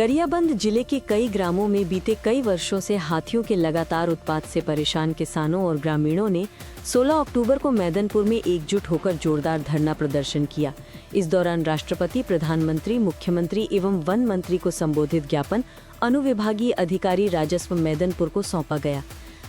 गरियाबंद जिले के कई ग्रामों में बीते कई वर्षों से हाथियों के लगातार उत्पात से परेशान किसानों और ग्रामीणों ने 16 अक्टूबर को मैदनपुर में एकजुट होकर जोरदार धरना प्रदर्शन किया। इस दौरान राष्ट्रपति, प्रधानमंत्री, मुख्यमंत्री एवं वन मंत्री को संबोधित ज्ञापन अनुविभागीय अधिकारी राजस्व मैदनपुर को सौंपा गया।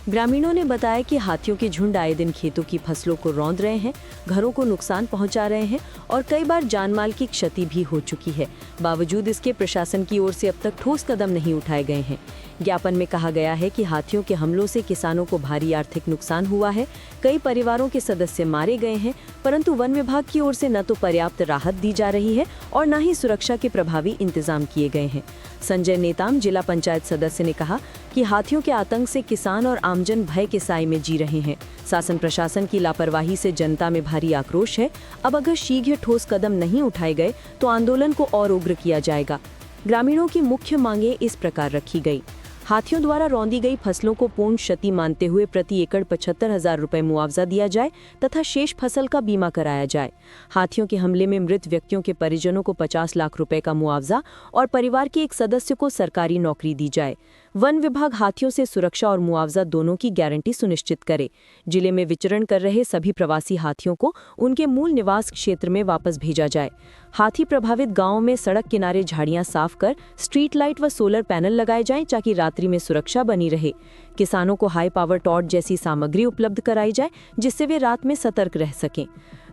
ग्रामीणों ने बताया कि हाथियों के झुंड आए दिन खेतों की फसलों को रौंद रहे हैं, घरों को नुकसान पहुंचा रहे हैं और कई बार जानमाल की क्षति भी हो चुकी है। बावजूद इसके प्रशासन की ओर से अब तक ठोस कदम नहीं उठाए गए हैं। ज्ञापन में कहा गया है कि हाथियों के हमलों से किसानों को भारी आर्थिक नुकसान हुआ है, कई परिवारों के सदस्य मारे गए हैं, परंतु वन विभाग की ओर से न तो पर्याप्त राहत दी जा रही है और न ही सुरक्षा के प्रभावी इंतजाम किए गए हैं। संजय नेताम, जिला पंचायत सदस्य, ने कहा कि हाथियों के आतंक से किसान और आमजन भय के साए में जी रहे हैं। शासन प्रशासन की लापरवाही से जनता में भारी आक्रोश है। अब अगर शीघ्र ठोस कदम नहीं उठाए गए तो आंदोलन को और उग्र किया जाएगा। ग्रामीणों की मुख्य मांगें इस प्रकार रखी गई। हाथियों द्वारा रौंदी गई फसलों को पूर्ण क्षति मानते हुए प्रति एकड़ 75,000 रुपए मुआवजा दिया जाए तथा शेष फसल का बीमा कराया जाए। हाथियों के हमले में मृत व्यक्तियों के परिजनों को 50 लाख रुपए का मुआवजा और परिवार के एक सदस्य को सरकारी नौकरी दी जाए। वन विभाग हाथियों से सुरक्षा और मुआवजा दोनों की गारंटी सुनिश्चित करे। जिले में विचरण कर रहे सभी प्रवासी हाथियों को उनके मूल निवास क्षेत्र में वापस भेजा जाए। हाथी प्रभावित गांवों में सड़क किनारे झाड़ियां साफ कर स्ट्रीट लाइट व सोलर पैनल लगाए जाएं ताकि रात्रि में सुरक्षा बनी रहे। किसानों को हाई पावर टॉर्च जैसी सामग्री उपलब्ध कराई जाए जिससे वे रात में सतर्क रह सकें।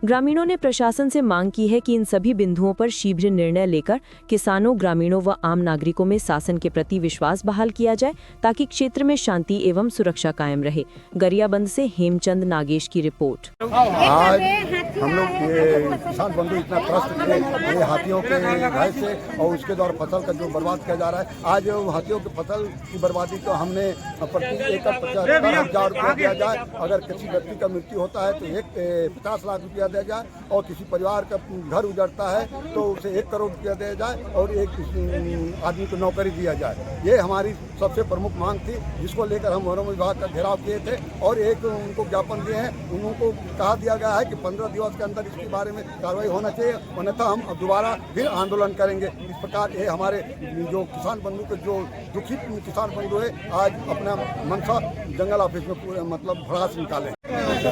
ग्रामीणों ने प्रशासन से मांग की है कि इन सभी बिंदुओं पर शीघ्र निर्णय लेकर किसानों, ग्रामीणों व आम नागरिकों में शासन के प्रति विश्वास बहाल किया जाए ताकि क्षेत्र में शांति एवं सुरक्षा कायम रहे। गरियाबंद से हेमचंद नागेश की रिपोर्ट। आज हम लोग ये किसान बंधु इतना त्रस्त थे ये हाथियों के भय से और उसके द्वारा फसल का जो बर्बाद किया जा रहा है। आज हाथियों की फसल की बर्बादी को हमने प्रति एकड़ 75,000 रुपया दिया जाए। अगर किसी व्यक्ति का मृत्यु होता है तो 50 लाख रुपया दिया जाए और किसी परिवार का घर उजड़ता है तो उसे 1 करोड़ रुपया दिया जाए और एक आदमी को नौकरी दिया जाए। ये हमारी सबसे प्रमुख मांग थी जिसको लेकर हम वन विभाग का घेराव किए थे और एक उनको ज्ञापन दिए हैं। उनको कहा दिया गया है कि 15 दिवस के अंदर इसके बारे में कार्रवाई होना चाहिए, अन्यथा हम दोबारा फिर आंदोलन करेंगे। इस प्रकार ये हमारे जो किसान बंधु के जो दुखित किसान बंधु है आज अपना मनसा जंगल ऑफिस में पूरे मतलब भड़ास निकाले।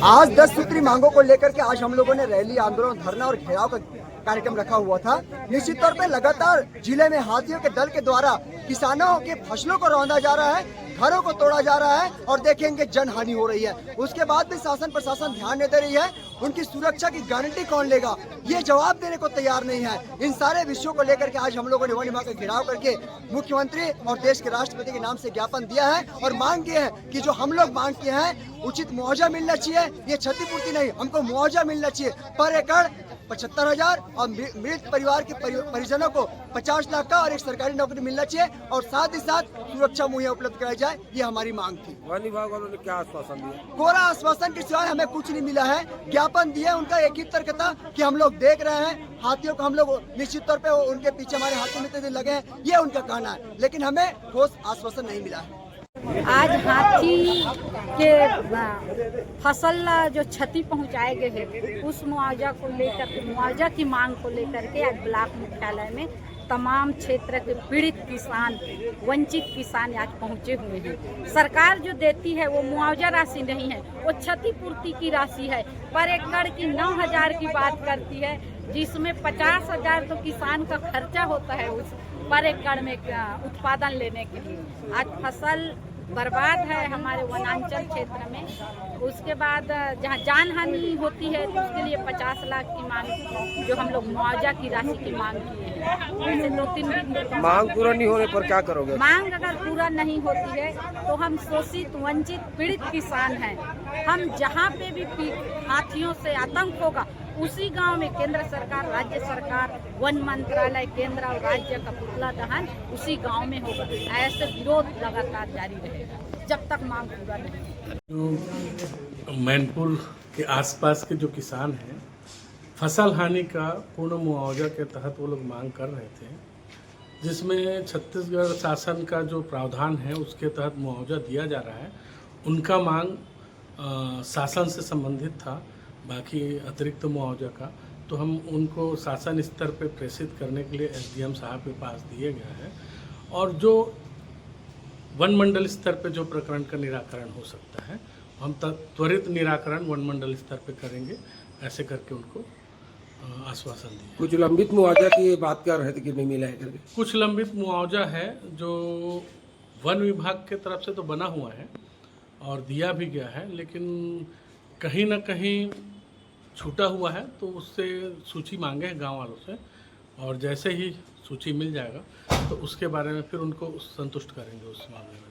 आज 10 सूत्री मांगों को लेकर के आज हम लोगों ने रैली, आंदोलन, धरना और घेराव का कार्यक्रम रखा हुआ था। निश्चित तौर पे लगातार जिले में हाथियों के दल के द्वारा किसानों के फसलों को रौंदा जा रहा है, घरों को तोड़ा जा रहा है और देखेंगे जन हानि हो रही है। उसके बाद भी शासन प्रशासन ध्यान नहीं दे रही है। उनकी सुरक्षा की गारंटी कौन लेगा, ये जवाब देने को तैयार नहीं है। इन सारे विषयों को लेकर के आज हम लोगों ने वन विभाग का घेराव करके मुख्यमंत्री और देश के राष्ट्रपति के नाम से ज्ञापन दिया है और मांग किए हैं कि जो हम लोग मांग किए हैं उचित मुआवजा मिलना चाहिए। ये क्षतिपूर्ति नहीं, हमको मुआवजा मिलना चाहिए। पर एकड़ 75,000 और मृत परिवार के परिजनों को 50 लाख का और एक सरकारी नौकरी मिलना चाहिए और साथ ही साथ सुरक्षा मुहैया उपलब्ध कराई जाए, ये हमारी मांग थी। वन विभाग वालों ने क्या आश्वासन दिया? कोरा आश्वासन के सिवाय हमें कुछ नहीं मिला है। ज्ञापन दिया, उनका एक ही तर्क था कि हम लोग देख रहे हैं हाथियों को, हम लोग निश्चित तौर पे उनके पीछे हमारे हाथों में लगे हैं, ये उनका कहना है, लेकिन हमें ठोस आश्वासन नहीं मिला है। आज हाथी के फसल जो क्षति पहुंचाए गए हैं उस मुआवजा को लेकर, मुआवजा की मांग को लेकर के आज ब्लॉक मुख्यालय में तमाम क्षेत्र के पीड़ित किसान, वंचित किसान आज पहुंचे हुए हैं। सरकार जो देती है वो मुआवजा राशि नहीं है, वो क्षतिपूर्ति की राशि है। पर एकड़ की 9,000 की बात करती है, जिसमें 50,000 तो किसान का खर्चा होता है उस पर एकड़ में उत्पादन लेने के लिए। आज फसल बर्बाद है हमारे वनांचल क्षेत्र में। उसके बाद जहाँ जान हानि होती है तो उसके लिए 50 लाख की मांग, जो हम लोग मुआवजा की राशि की मांग की है। वैसे 2-3 दिन मांग पूरा नहीं होने पर क्या करोगे? मांग अगर पूरा नहीं होती है तो हम शोषित, वंचित, पीड़ित किसान हैं। हम जहाँ पे भी हाथियों से आतंक होगा उसी गांव में केंद्र सरकार, राज्य सरकार, वन मंत्रालय, केंद्र और राज्य का पुतला दहन उसी गांव में होगा। ऐसे विरोध लगातार जारी रहेगा जब तक मांग पूरा नहीं। जो मैनपुर के आसपास के जो किसान हैं, फसल हानि का पूर्ण मुआवजा के तहत वो लोग मांग कर रहे थे, जिसमें छत्तीसगढ़ शासन का जो प्रावधान है उसके तहत मुआवजा दिया जा रहा है। उनका मांग शासन से संबंधित था, बाकी अतिरिक्त मुआवजा का तो हम उनको शासन स्तर पर प्रेषित करने के लिए एसडीएम साहब के पास दिए गए हैं और जो वन मंडल स्तर पे जो प्रकरण का निराकरण हो सकता है हम त्वरित निराकरण वन मंडल स्तर पे करेंगे, ऐसे करके उनको आश्वासन दिया। कुछ लंबित मुआवजा की बात कर रहे थे कि नहीं मिला है करके। कुछ लंबित मुआवजा है जो वन विभाग के तरफ से तो बना हुआ है और दिया भी गया है, लेकिन कहीं ना कहीं छूटा हुआ है, तो उससे सूची मांगे हैं गांव वालों से, और जैसे ही सूची मिल जाएगा तो उसके बारे में फिर उनको संतुष्ट करेंगे उस मामले में।